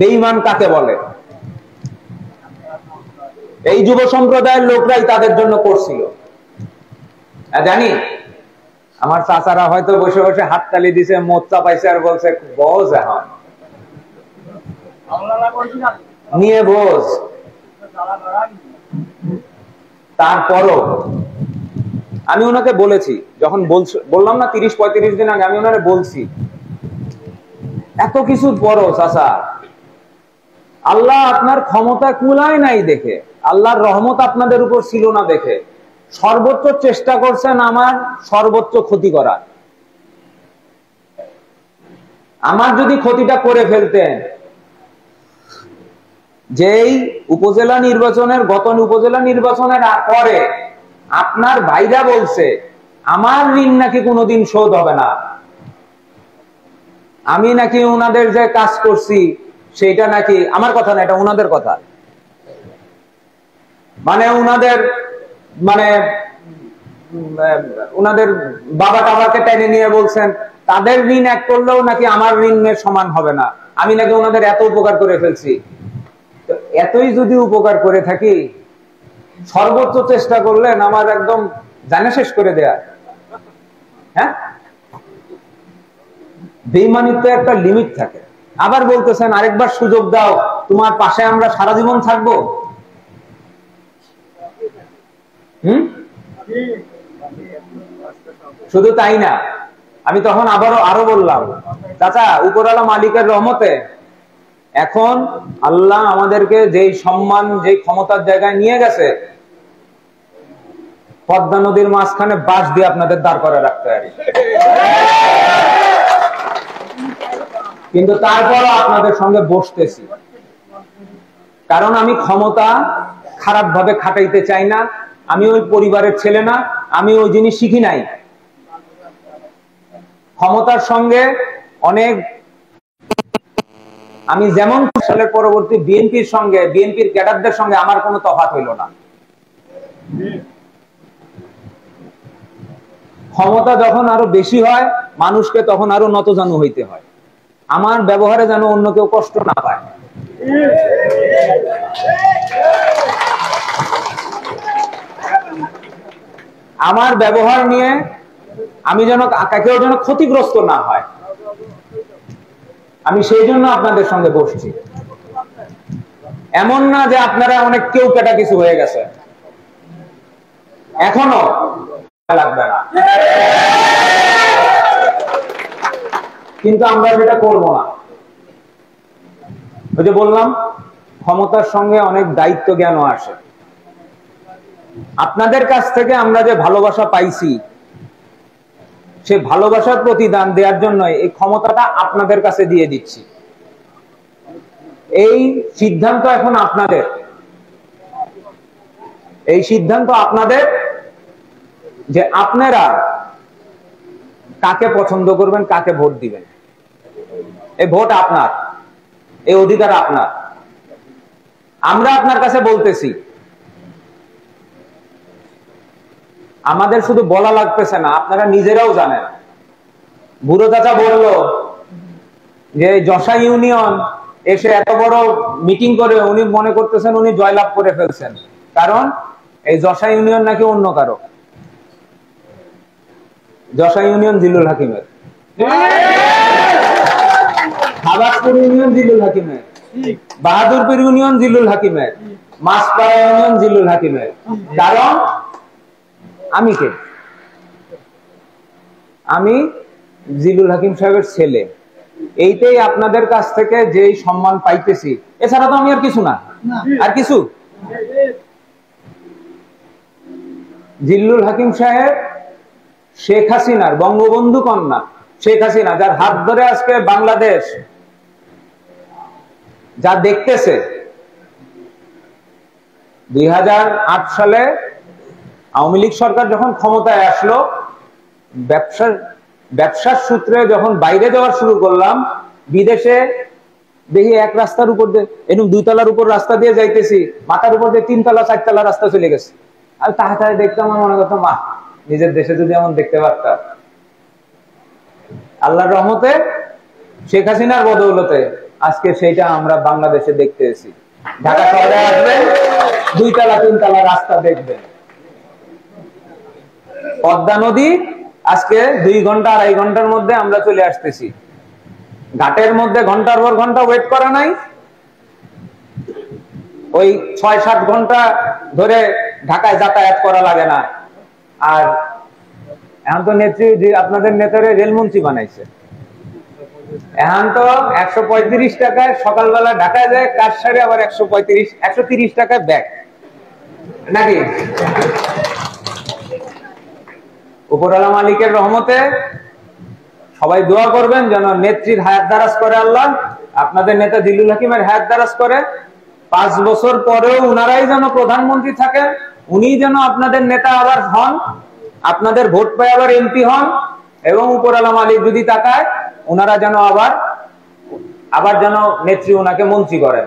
বেঈমান কাকে বলে? এই যুব সম্প্রদায়ের লোকরাই তাদের জন্য করছিল। জানি আমার চাচারা হয়তো বসে বসে হাততালি দিছে, মোচ্চা পাইছে আর বলছে বোঝ এখন নিয়ে বোঝ। তারপরও আমি ওনাকে বলেছি, যখন বললাম না 30-35 দিন আগে, আমি ওনারে বলছি এত কিছুর পরও চাচা আল্লাহ আপনার ক্ষমতা কুলায় নাই দেখে, আল্লাহর রহমত আপনাদের উপর ছিল না দেখে সর্বোচ্চ চেষ্টা করছেন আমার সর্বোচ্চ ক্ষতি করা। আমার যদি ক্ষতিটা করে ফেলতেন, যেই উপজেলা নির্বাচনের গত উপজেলা নির্বাচনের পরে আপনার ভাইরা বলছে আমার ঋণ নাকি কোনোদিন শোধ হবে না, আমি নাকি ওনাদের যে কাজ করছি সেটা নাকি আমার কথা না, এটা ওনাদের কথা, মানে ওনাদের বাবা টাবাকে টেনে নিয়ে বলছেন তাদের ঋণ এক করলেও নাকি আমার ঋণের সমান হবে না, আমি নাকি ওনাদের এত উপকার করে ফেলছি। তো এতই যদি উপকার করে থাকি, সর্বোচ্চ চেষ্টা করলেন আমার একদম জানা শেষ করে দেয়া। হ্যাঁ, বেঈমানিতে একটা লিমিট থাকে। আবার বলতেছেন আরেকবার সুযোগ দাও, তোমার পাশে আমরা সারা জীবন থাকবো। শুধু তাই না, আমি তখন আরো বললাম চাচা উপরওয়ালা মালিকের রহমতে এখন আল্লাহ আমাদেরকে যেই সম্মান যেই ক্ষমতার জায়গায় নিয়ে গেছে, পদ্মা নদীর মাঝখানে বাঁশ দিয়ে আপনাদের দাঁড় করে রাখতে পারি, কিন্তু তারপরও আপনাদের সঙ্গে বসতেছি, কারণ আমি ক্ষমতা খারাপ ভাবে খাটাইতে চাই না, আমি ওই পরিবারের ছেলে না, আমি ওই জিনিস শিখি নাই। ক্ষমতার সঙ্গে অনেক আমি যেমন সালের পরবর্তী বিএনপির সঙ্গে বিএনপির ক্যাডারদের সঙ্গে আমার কোনো তফাৎ হইল না। ক্ষমতা যখন আরো বেশি হয় মানুষকে তখন আরো নতজানু হইতে হয়, আমার ব্যবহারে যেন অন্য কেউ কষ্ট না পায়। আমার ব্যবহার নিয়ে আমি যেন কেউ যেন ক্ষতিগ্রস্ত না হয়, আমি সেই জন্য আপনাদের সঙ্গে বসছি। এমন না যে আপনারা অনেক কেউ কেটা কিছু হয়ে গেছে, এখনো লাগবে না, কিন্তু আমরা যেটা করব না, ওই যে বললাম ক্ষমতার সঙ্গে অনেক দায়িত্ব জ্ঞানও আসে। আপনাদের কাছ থেকে আমরা যে ভালোবাসা পাইছি, সে ভালোবাসার প্রতিদান দেওয়ার জন্য এই ক্ষমতাটা আপনাদের কাছে দিয়ে দিচ্ছি। এই সিদ্ধান্ত এখন আপনাদের, এই সিদ্ধান্ত আপনাদের যে আপনারা কাকে পছন্দ করবেন, কাকে ভোট দিবেন। এই ভোট আপনার, এই অধিকার আপনার। আমরা আপনার কাছে বলতেছি, আমাদের শুধু বলা লাগতেছে না, আপনারা নিজেরাও জানেন। বুড়ো চাচা বলল যে যশা ইউনিয়ন এসে এত বড় মিটিং করে উনি মনে করতেছেন উনি জয়লাভ করে ফেলছেন, কারণ এই যশা ইউনিয়ন নাকি অন্য কারো। যশা ইউনিয়ন জিল্লুল হাকিমের, হাবাজপুর ইউনিয়ন জিল্লুল হাকিমের, বাহাদুরপুর ইউনিয়ন জিল্লুল হাকিমের, মাছপাড়া ইউনিয়ন জিল্লুল হাকিমের। কারণ আমি কে? আমি জিল্লুল হাকিম সাহেবের ছেলে। এইটাই আপনাদের কাছ থেকে যেই সম্মান পাইতেছি, এছাড়া তো আমি আর কিছু না। আর কিছু জিল্লুল হাকিম সাহেব শেখ হাসিনার বঙ্গবন্ধু কন্যা, শেখ হাসিনা যার হাত ধরে আজকে বাংলাদেশ যা দেখতেছে। 2008 সালে আওয়ামী লীগ সরকার যখন ক্ষমতায় আসলো, ব্যবসার সূত্রে যখন বাইরে যাওয়া শুরু করলাম, বিদেশে দেখি এক রাস্তার উপর দিয়ে এরকম 2 তলার উপর রাস্তা দিয়ে যাইতেছি, মাথার উপর দিয়ে 3 তলা 4 তলা রাস্তা চলে গেছে। আর তাহাতায় দেখতাম, আমার মনে করতাম মা নিজের দেশে যদি এমন দেখতে পারতাম। আল্লাহর রহমতে শেখ হাসিনার বদৌলতে আজকে সেটা আমরা বাংলাদেশে দেখতে এসেছি। ঢাকা শহরে আসবেন, 2 তলা 3 তলা রাস্তা দেখবেন। পদ্মা নদী আজকে 2 ঘন্টা 2.5 ঘন্টার মধ্যে আমরা চলে আসতেছি। ঘাটের মধ্যে ঘন্টার পর ঘন্টা ওয়েট করা নাই, ওই 6-7 ঘন্টা ধরে ঢাকায় যাতায়াত করা লাগে না। আর এখন তো নেত্রী, আপনাদের নেতারে রেলমন্ত্রী বানাইছে। এখন তো 135 টাকায় সকালবেলা ঢাকায় যায়, কাজ সারে আবার 130 টাকায় ব্যাক, নাকি? উপরওয়ালা মালিকের রহমতে সবাই দোয়া করবেন যেন নেত্রীর হায়াত দারাজ করে আল্লাহ, আপনাদের নেতা জিল্লুল হাকিমের হায়াত দারাজ করে। 5 বছর পরেও উনারাই যেন প্রধানমন্ত্রী থাকেন, উনি যেন আপনাদের নেতা আবার হন, আপনাদের ভোট পায় আবার এমপি হন, এবং উপরওয়ালা মালিক যদি তাকায় ওনারা যেন আবার যেন নেত্রী ওনাকে মন্ত্রী করেন,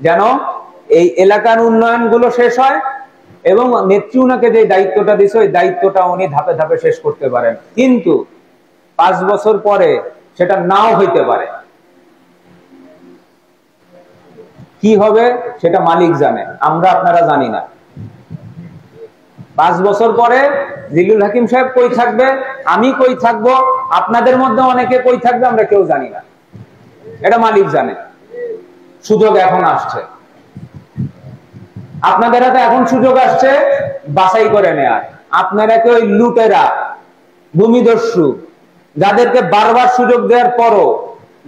যেন এই এলাকার উন্নয়ন গুলো শেষ হয় এবং নেত্রী ওনাকে যে দায়িত্বটা দিয়েছে ওই দায়িত্বটা উনি ধাপে ধাপে শেষ করতে পারেন। কিন্তু 5 বছর পরে সেটা নাও হইতে পারে। কি হবে সেটা মালিক জানে, আমরা আপনারা জানি না। 5 বছর পরে জিল্লুল হাকিম সাহেব কই থাকবে, আমি কই থাকবো, আপনাদের মধ্যে অনেকে কই থাকবে, আমরা কেউ জানি না, এটা মালিক জানে। সুযোগ এখন আসছে, আপনাদের হাতে এখন সুযোগ আসছে বাছাই করে নেয়ার। আপনারা কি ওই লুটেরা, ভূমিদস্যু, যাদেরকে বারবার সুযোগ দেওয়ার পরও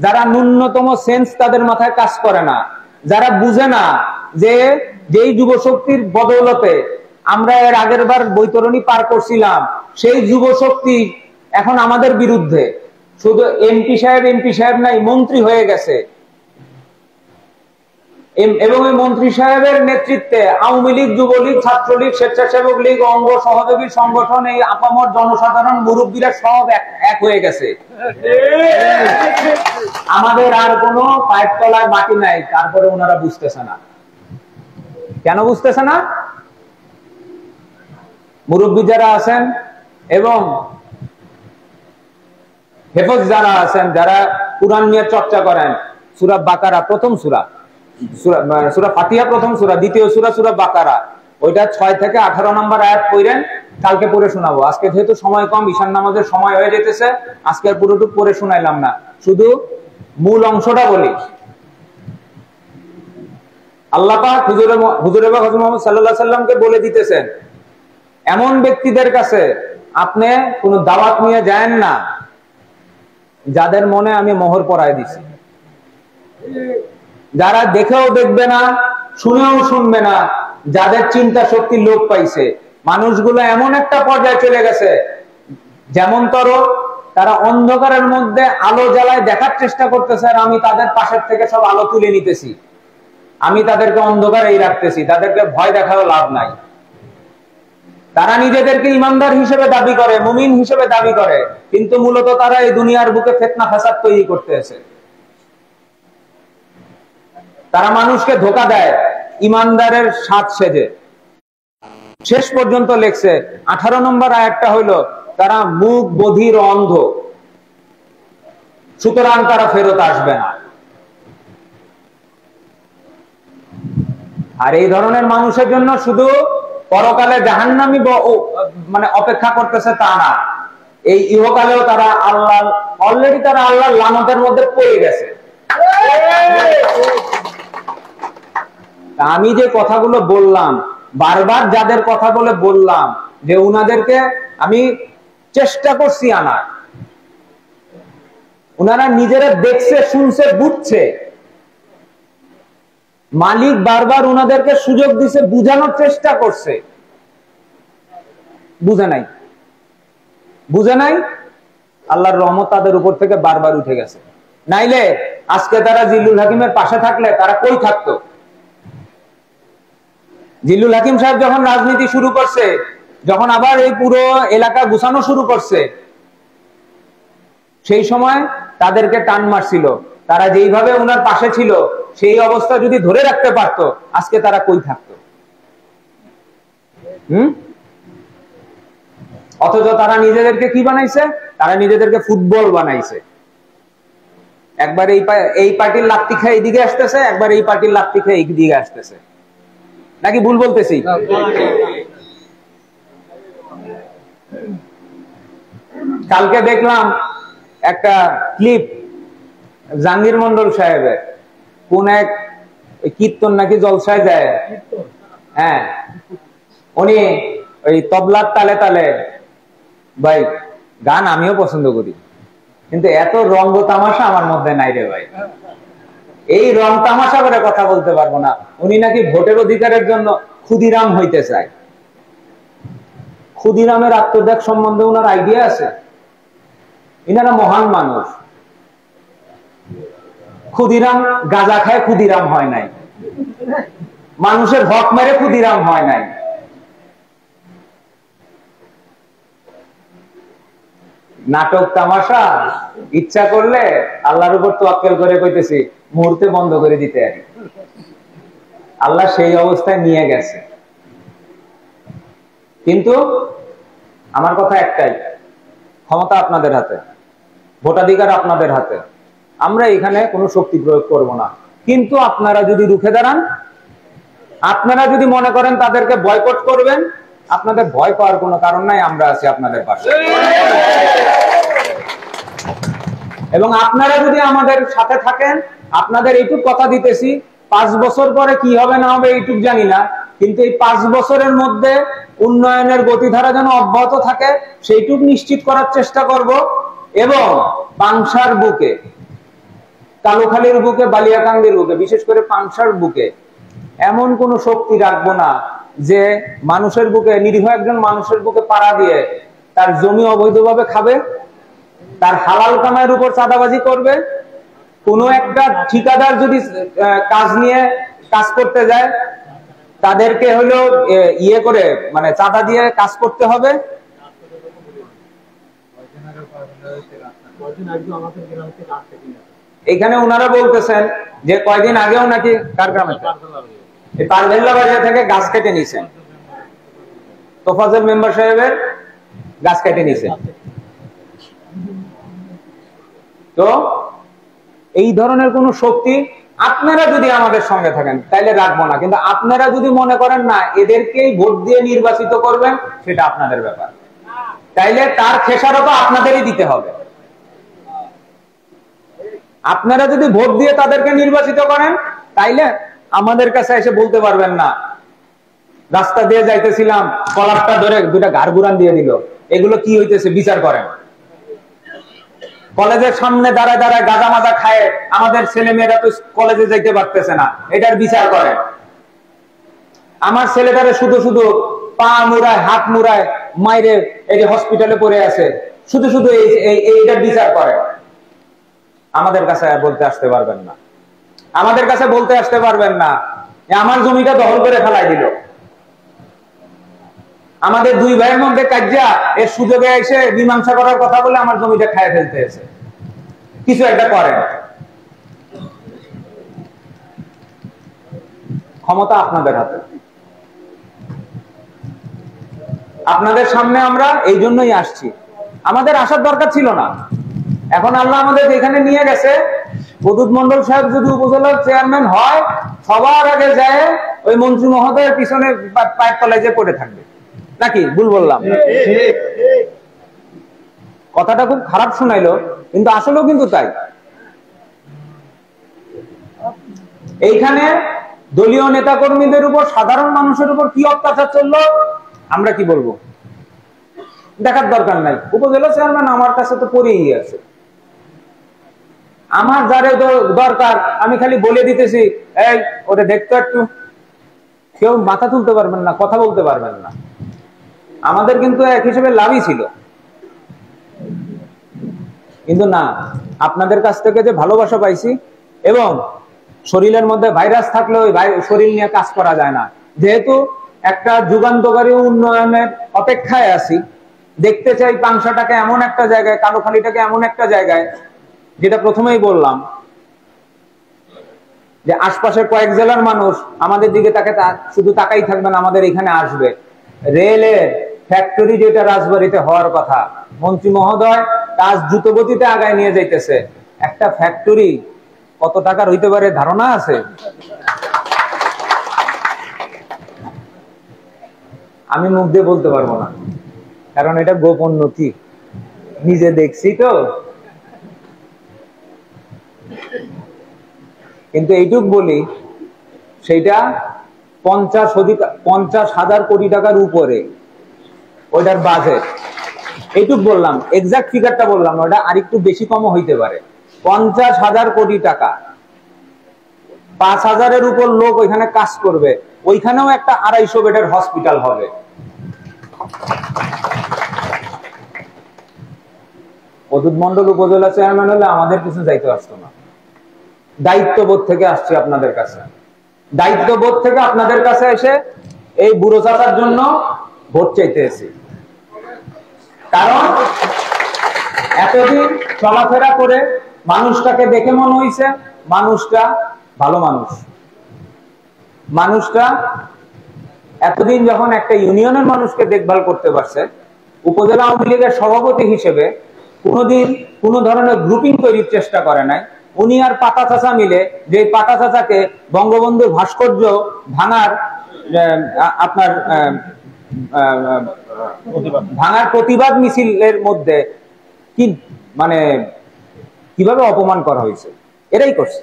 যারা ন্যূনতম সেন্স তাদের মাথায় কাজ করে না, যারা বুঝে না যে যেই যুবশক্তির বদৌলতে আমরা এর আগের বার বৈতরণী পার করছিলাম, সেই যুবশক্তি এখন আমাদের বিরুদ্ধে। শুধু এমপি সাহেব নাই, মন্ত্রী হয়ে গেছে, এবং এই মন্ত্রী সাহেবের নেতৃত্বে আওয়ামী লীগ, যুবলীগ, ছাত্রলীগ, স্বেচ্ছাসেবক লীগ, অঙ্গ সহযোগী সংগঠন, এই আপামর জনসাধারণ, মুরব্বীরা সব এক হয়ে গেছে। আমাদের আর কোনো পায়ের তলায় মাটি নাই, তারপরে ওনারা বুঝতেছে না। কেন বুঝতেছে না? মুরব্বী যারা আছেন এবং হেফজ যারা আছেন, যারা কুরআন নিয়ে চর্চা করেন, সূরা বাকারা প্রথম সূরা, সূরা ফাতিহা প্রথম সূরা, দ্বিতীয় সূরা বাকারা, ওইটা 6 থেকে 18 নম্বর আয়াত পড়েন, কালকে পড়ে শোনাবো। আজকে যেহেতু সময় কম, ঈশান নামাজের সময় হয়ে যেতেছে, আজকে আর পুরোটুকু পড়ে শোনাইলাম না, শুধু মূল অংশটা বলি। আল্লাহ পাক হুজুরে পাক হযরত মুহাম্মদ সাল্লাল্লাহু আলাইহি সাল্লামকে বলে দিতেছেন, এমন ব্যক্তিদের কাছে আপনি কোনো দাওয়াত নিয়ে যায়েন না যাদের মনে আমি মোহর পরায় দিছি, যারা দেখেও দেখবে না, শুনেও শুনবে না, যাদের চিন্তা শক্তি লোপ পাইছে। মানুষগুলো এমন একটা পর্যায়ে চলে গেছে, যেমন তারা অন্ধকারের মধ্যে আলো জ্বালায় দেখার চেষ্টা করতেছে, আর আমি তাদের পাশের থেকে সব আলো তুলে নিতেছি, আমি তাদেরকে অন্ধকারেই রাখতেছি, তাদেরকে ভয় দেখারও লাভ নাই। তারা নিজেদেরকে ইমানদার হিসেবে দাবি করে, মুমিন হিসেবে দাবি করে, কিন্তু মূলত তারা এই দুনিয়ার বুকে ফিতনা ফাসাদ তৈরি করতেছে। তারা মানুষকে ধোঁকা দেয় ইমানদারের সাজ সেজে। শেষ পর্যন্ত লেখছে 18 নম্বর আয়াতটা হইলো, তারা মুখ বধির অন্ধ, সুতরাং তারা ফেরত আসবে না। আর এই ধরনের মানুষের জন্য শুধু পরকালে জাহান্নামী মানে অপেক্ষা করতেছে তা না, এই ইহকালেও তারা অলরেডি আল্লাহর লানতের মধ্যে পড়ে গেছে। আমি যে কথাগুলো বললাম, বারবার যাদের কথা বলে বললাম যে উনাদেরকে আমি চেষ্টা করছি আনার, উনারা নিজেরা দেখছে, শুনছে, বুঝছে, মালিক বারবার উনাদেরকে সুযোগ দিছে, বুঝানোর চেষ্টা করছে, বুঝে নাই। আল্লাহর রহমত তাদের উপর থেকে বারবার উঠে গেছে। নাইলে আজকে তারা জিল্লুল হাকিমের পাশে থাকলে তারা কই থাকতো? জিল্লুল হাকিম সাহেব যখন রাজনীতি শুরু করছে, যখন আবার এই পুরো এলাকা গুছানো শুরু করছে, সেই সময় তাদেরকে টান মারছিল। তারা যেইভাবে ওনার পাশে ছিল, সেই অবস্থা যদি ধরে রাখতে পারতো, আজকে তারা কই থাকতো? অথচ তারা নিজেদেরকে কি বানাইছে? তারা নিজেদেরকে ফুটবল বানাইছে। একবার এই পার্টির লাত্তি খেয়ে এইদিকে আসতেছে, একবার এই পার্টির লাত্তি খেয়ে এইদিকে আসতেছে। নাকি ভুল বলতেছি? কালকে দেখলাম একটা ক্লিপ জাহাঙ্গীর মন্ডল সাহেবের, কোন এক কীর্তন নাকি জলসায় যায়, হ্যাঁ, উনি ওই তবলার তালে তালে, ভাই গান আমিও পছন্দ করি, কিন্তু এত রঙ্গ তামাশা আমার মধ্যে নাই রে ভাই। এই রং তামাশা করে কথা বলতে পারবো না। উনি নাকি ভোটের অধিকারের জন্য ক্ষুদিরাম হইতে চায়। ক্ষুদিরামের আত্মত্যাগ সম্বন্ধে ওনার আইডিয়া আছে? ইনারা মহান মানুষ। ক্ষুদিরাম গাঁজা খায় ক্ষুদিরাম হয় নাই, মানুষের হক মেরে ক্ষুদিরাম হয় নাই। নাটক তামাশা ইচ্ছা করলে আল্লাহর উপর তোয়াক্কেল করে কইতেছি মুহূর্তে বন্ধ করে দিতে আর আল্লাহ সেই অবস্থায় নিয়ে গেছে। কিন্তু আমার কথা একটাই, ক্ষমতা আপনাদের হাতে, ভোটাধিকার আপনাদের হাতে। আমরা এখানে কোনো শক্তি প্রয়োগ করব না। কিন্তু আপনারা যদি রুখে দাঁড়ান, আপনারা যদি মনে করেন তাদেরকে বয়কট করবেন, আপনাদের ভয় পাওয়ার কোনো কারণ নাই, আমরা আছি আপনাদের পাশে। এবং আপনারা যদি আমাদের সাথে থাকেন, আপনাদের এইটুক কথা দিতেছি, 5 বছর পরে কি হবে না হবে এইটুক জানি না, কিন্তু এই 5 বছরের মধ্যে উন্নয়নের গতিধারা যেন অব্যাহত থাকে সেইটুক নিশ্চিত করার চেষ্টা করব। এবং পাংশার বুকে, কালুখালীর বুকে, বালিয়াকান্দির বুকে, বিশেষ করে পাংশার বুকে এমন কোন শক্তি রাখবো না যে মানুষের বুকে, নিরীহ একজন মানুষের বুকে পাড়া দিয়ে তার জমি অবৈধভাবে খাবে, তার হালাল কামাইয়ের উপর চাঁদাবাজি করবে। কোন একটা ঠিকাদার যদি কাজ নিয়ে কাজ করতে যায়, তাদেরকে হলো ইয়ে করে, মানে চাঁদা দিয়ে কাজ করতে হবে। এখানে ওনারা বলতেছেন যে কয়দিন আগেও নাকি কার গ্রামে পারভেল্লা বাজার থেকে গাছ কেটে নিছেন, তোফাজ্জল মেম্বার সাহেবের গাছ কেটে নিছেন। তো এই ধরনের কোন শক্তি আপনারা যদি আমাদের সঙ্গে থাকেন তাইলে রাখবো না, কিন্তু আপনারা যদি মনে করেন না এদেরকেই ভোট দিয়ে নির্বাচিত করবেন, সেটা আপনাদের ব্যাপার। তাইলে তার খেসারত আপনাদেরই দিতে হবে। আপনারা যদি ভোট দিয়ে তাদেরকে নির্বাচিত করেন, তাইলে আমাদের কাছে এসে বলতে পারবেন না রাস্তা দিয়ে যাইতেছিলাম, কলারটা ধরে দুটা ঘাড় ঘুরান দিয়ে দিল, এগুলো কি হইতেছে বিচার করেন। কলেজের সামনে দাঁড়ায় দাঁড়ায় গাঁজা মাজা খায় আমাদের ছেলে মেয়েরা তো কলেজে যাইতে পারতেছে না, এটার বিচার করেন। আমার ছেলেটারে শুধু শুধু পা মুড়ায়, হাত মুড়ায়, মাইরে এই যে হসপিটালে পড়ে আছে, শুধু শুধু এইটার বিচার করেন। আমাদের কাছে বলতে আসতে পারবেন না, আমাদের কাছে বলতে আসতে পারবেন না আমার জমিটা দখল করে ফেলাই দিল। আমাদের দুই ভাইয়ের মধ্যে কাজিয়া, এর সুযোগে এসে মীমাংসা করার কথা বলে আমার জমিটা খায় ফেলতে এসে কিছু একটা করেন। ক্ষমতা আপনাদের হাতে। আপনাদের সামনে আমরা এই জন্যই আসছি, আমাদের আসার দরকার ছিল না। এখন আল্লাহ আমাদের এখানে নিয়ে গেছে। বদুদ মন্ডল সাহেব যদি উপজেলার চেয়ারম্যান হয়, সবার আগে যায় ওই মন্ত্রী মহোদয়ের পিছনে পায়ের তলায় যে পড়ে থাকবে। নাকি ভুল বললাম? কথাটা খুব খারাপ শোনাইলো, কিন্তু আসলেও কিন্তু তাই। এইখানে দলীয় নেতা কর্মীদের উপর, সাধারণ মানুষের উপর কি অত্যাচার চললো আমরা কি বলবো, দেখার দরকার নাই। উপজেলা চেয়ারম্যান আমার কাছে তো পড়েই আছে। আমার যারে দরকার আমি খালি বলে দিতেছি, এই ওটা দেখতো একটু, কেউ মাথা তুলতে পারবেন না, কথা বলতে পারবেন না। আমাদের কিন্তু এক হিসেবে লাভই ছিল, কিন্তু না, আপনাদের কাছ থেকে যে ভালোবাসা পাইছি, এবং শরীরের মধ্যে ভাইরাস থাকলে ওই শরীর নিয়ে কাজ করা যায় না। যেহেতু একটা যুগান্তকারী উন্নয়নের অপেক্ষায় আছি, দেখতে চাই পাংশাটাকে এমন একটা জায়গায়, কালুখালীটাকে এমন একটা জায়গায়, যেটা প্রথমেই বললাম যে আশপাশের কয়েক জেলার মানুষ আমাদের দিকে তাকে শুধু তাকাই থাকবে না, আমাদের এখানে আসবে। রেলের ফ্যাক্টরি যেটা রাজবাড়িতে হওয়ার কথা, মন্ত্রী মহোদয় কাজ দ্রুতগতিতে আগায় নিয়ে যাইতেছে। একটা ফ্যাক্টরি কত টাকার হইতে পারে ধারণা আছে? আমি মুখ দিয়ে বলতে পারবো না, কারণ এটা গোপন নথি, নিজে দেখছি তো। কিন্তু এইটুক বলি, সেইটা 50,000 কোটি টাকার উপরে ওইটার বাজেট। এইটুক বললাম, এক্সাক্ট ফিগারটা বললাম, ওটা আরেকটু বেশি কমও হইতে পারে। 50,000 কোটি টাকা, 5,000-এর উপর লোক ওইখানে কাজ করবে। ওইখানেও একটা 250 বেডের হসপিটাল হবে। অদূত মন্ডল উপজেলা চেয়ারম্যান হলে আমাদের কিছু যাইতে আসতো না। দায়িত্ববোধ থেকে আসছে আপনাদের কাছে, দায়িত্ববোধ থেকে আপনাদের কাছে এসে এই বুড়ো চাচার জন্য ভোট চাইতে এসেছি। কারণ এতদিন চলাফেরা করে মানুষটাকে দেখে মনে হইছে মানুষটা ভালো মানুষ। মানুষটা এতদিন যখন একটা ইউনিয়নের মানুষকে দেখভাল করতে পারছে, উপজেলা আওয়ামী লীগের সভাপতি হিসেবে কোনোদিন কোনো ধরনের গ্রুপিং তৈরির চেষ্টা করে নাই। উনি আর পাতা চাচা মিলে যে পাতা চাচাকে বঙ্গবন্ধুর ভাস্কর্য ভাঙার প্রতিবাদ মিছিলের মধ্যে কি মানে কিভাবে অপমান করা হয়েছে, এরাই করছে।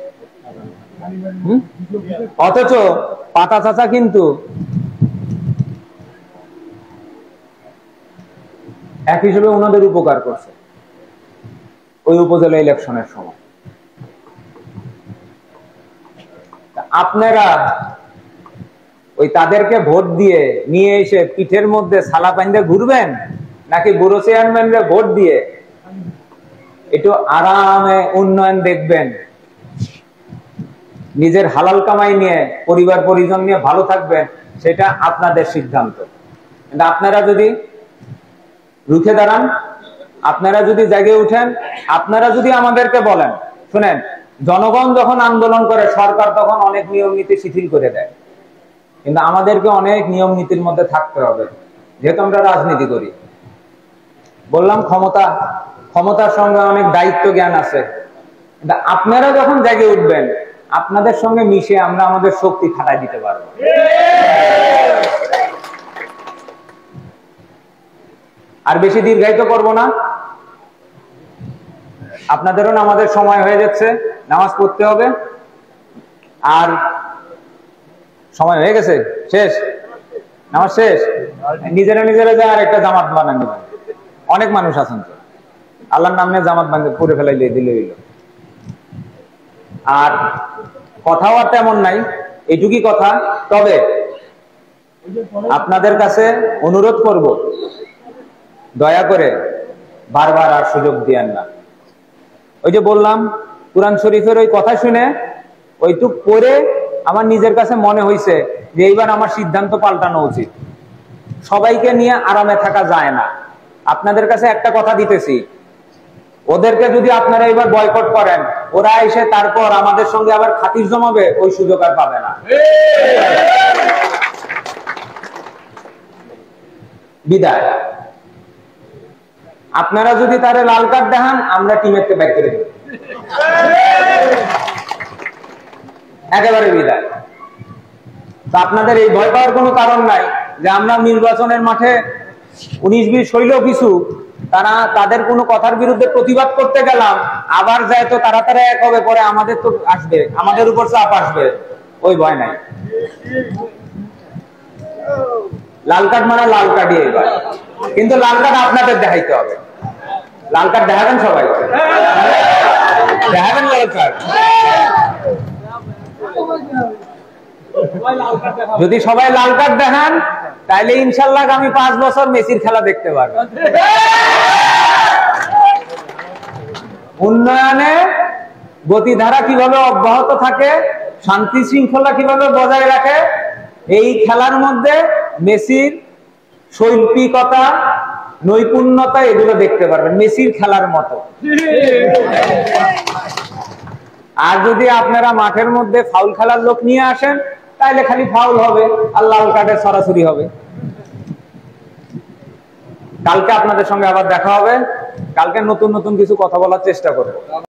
অথচ পাতা চাচা কিন্তু এক হিসেবে ওনাদের উপকার করছে ওই উপজেলা ইলেকশনের সময়। আপনারা ওই তাদেরকে ভোট দিয়ে নিয়ে এসে পিঠের মধ্যে ছালা পাইন্দে ঘুরবেন, নাকি বুড়ো চেয়ারম্যানরা ভোট দিয়ে একটু আরামে উন্নয়ন দেখবেন, নিজের হালাল কামাই নিয়ে পরিবার পরিজন নিয়ে ভালো থাকবেন, সেটা আপনাদের সিদ্ধান্ত। কিন্তু আপনারা যদি রুখে দাঁড়ান, আপনারা যদি জেগে উঠেন, আপনারা যদি আমাদেরকে বলেন, শুনেন, জনগণ যখন আন্দোলন করে সরকার তখন অনেক নিয়ম নীতি শিথিল করে দেয়, কিন্তু আমাদেরকে অনেক নিয়ম নীতির মধ্যে থাকতে হবে, যেহেতু আমরা রাজনীতি করি। বললাম ক্ষমতার সঙ্গে অনেক দায়িত্ব জ্ঞান আছে। কিন্তু আপনারা যখন জেগে উঠবেন, আপনাদের সঙ্গে মিশে আমরা আমাদের শক্তি খাটাই দিতে পারবো। আর বেশি দীর্ঘায়িত করব না, আপনাদেরও নামাজের সময় হয়ে যাচ্ছে, নামাজ পড়তে হবে। আর সময় হয়ে গেছে, শেষ, নামাজ শেষ। নিজেরা যায় আর একটা জামাত বানান নেবেন, অনেক মানুষ আছেন তো, আল্লাহর নামে জামাত বানিয়ে করে ফেলাইলে দিলে হইল। আর কথাও আর তেমন নাই, এইটুকুই কথা। তবে আপনাদের কাছে অনুরোধ করব, দয়া করে বারবার আর সুযোগ দিয়েন না। ওই যে বললাম, কুরআন শরীফের ওই কথা শুনে ওইটুক পরে আমার নিজের কাছে মনে হয়েছে যে এইবার আমার সিদ্ধান্ত পাল্টানো উচিত। সবাইকে নিয়ে আরামে থাকা যায় না। আপনাদের কাছে একটা কথা দিতেছি, ওদেরকে যদি আপনারা এবার বয়কট করেন, ওরা এসে তারপর আমাদের সঙ্গে আবার খাতির জমাবে, ওই সুযোগ আর পাবে না। বিদায়। আপনারা যদি তারে লাল কার্ড দেখান, আমরা টিমেরকে ব্যাক করে দেব, একেবারে বিদায়। তো আপনাদের এই ভয় পাওয়ার কোনো কারণ নাই যে আমরা নির্বাচনের মাঠে 19-20 হইল কিছু, তাদের কোনো কথার বিরুদ্ধে প্রতিবাদ করতে গেলাম, আবার যায় তো তারা এক হবে, পরে আমাদের তো আসবে, আমাদের উপর চাপ আসবে, ওই ভয় নাই। লাল কার্ড মানে লাল কার্ডই এবার, কিন্তু লাল কার্ড আপনাদের দেখাইতে হবে। লাল কার্ড দেখাবেন সবাই, দেখাবেন লাল কার্ড। যদি সবাই লাল কার্ড দেখান, তাহলে ইনশাল্লাহ আমি 5 বছর মেসির খেলা দেখতে পারবেন। উন্নয়নে গতিধারা কিভাবে অব্যাহত থাকে, শান্তি শৃঙ্খলা কিভাবে বজায় রাখে, এই খেলার মধ্যে মেসির শৈল্পিকতা, নৈপুণ্যতা, এগুলো দেখতে পারবেন মেসির খেলার মতো। আর যদি আপনারা মাঠের মধ্যে ফাউল খেলার লোক নিয়ে আসেন, তাহলে খালি ফাউল হবে আর লাল কার্ডের সরাসরি হবে। কালকে আপনাদের সঙ্গে আবার দেখা হবে, কালকে নতুন নতুন কিছু কথা বলার চেষ্টা করব।